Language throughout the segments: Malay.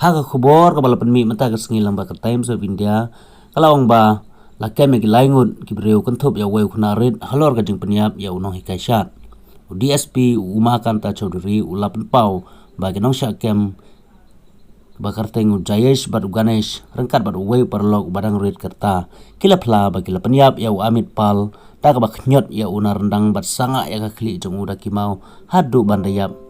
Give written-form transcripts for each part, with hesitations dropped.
Haka khubor ka bala penmi mata ka sengilang ba ka Times of India kalawang ba la keme ki laingut ki breu kan thop ya weu khuna red halor ka jing peniap ya unong hikai shat DSP Umakant Chaudhary ulapan pau ba ki nong sha kem bakar tengu Jayesh bat Ganesh rengkat bat weu parlok badang red kerta kila phla ba kila peniap ya Amit Pal ta ka ba khnyot ya una rendang bat sanga ya ka khli jong uda kimau hadu bandayap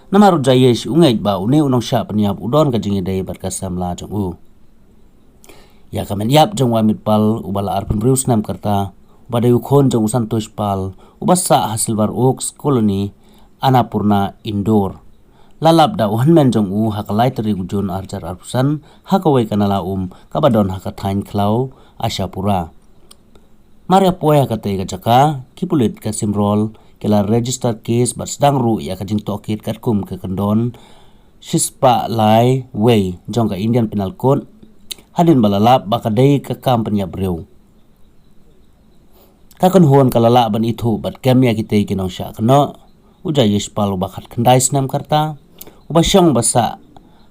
Namaru Jayesh ungej ba une unong sha peniap udon ka jingi dei bat kasam la jong u. Ya kamen yap jong Amit Pal ubala arpun breus nam karta ubada ukhon jong Santosh Pal ubasa hasilbar Oaks Colony Annapurna Indoor. Lalap da uhanmen jong u hakalai teri gujun arjar arpusan hakawai kanala kabadon hakathain klau Ashapura. Maria poya kate ka jaka kipulit ka simrol kela register case bat sedang ru ya kajing tokit kat kum ke kendon Shispa Lai Wei jong ka Indian Penal Code hadin balalap bakadei ka kampanya breu kakon huon kalala ban itu bat kemya kitei kinong sya keno uja Yeshpal bakat kendai snam karta ubasyong basa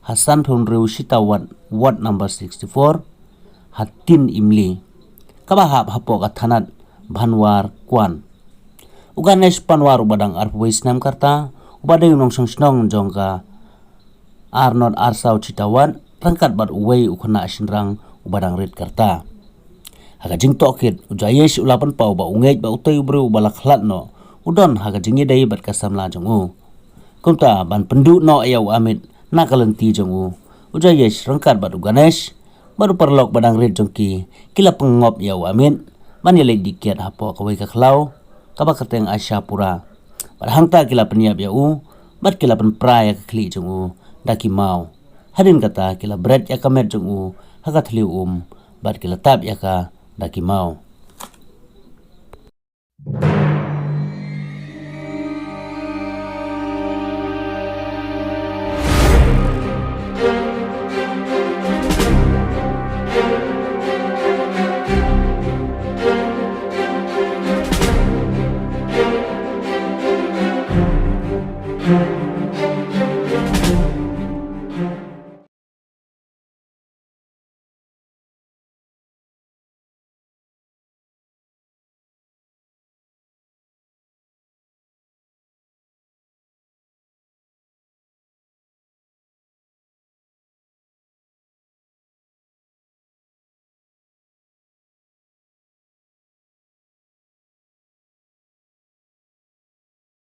Hasan thon reu sitawan ward number 64 hatin imli kabahap hapok athanat Bhanwar Kwan Uganesh Panwar ubadang arpwis nam karta ubadai unong song jongka Arnold Arsau Citawan rangkat bat uwei ukuna asinrang ubadang red karta haga jing tokit ujayesh ulapan pau ba ungej ba utay ubru balak hlat no udon haga jingi dai bat kasam la jong u kumta ban pendu no ayaw Amit nakalenti jong u ujayesh rangkat bat Uganesh baru perlok badang red jongki kila pengop yaw Amit manilai dikiat hapo kawai kaklau kabakateng Ashapura Hangta kila peniap ya u bat kila pen praya kli jong u daki mau hadin kata kila bread ya kamet jong u hakat liu bat kila tab ya ka daki mau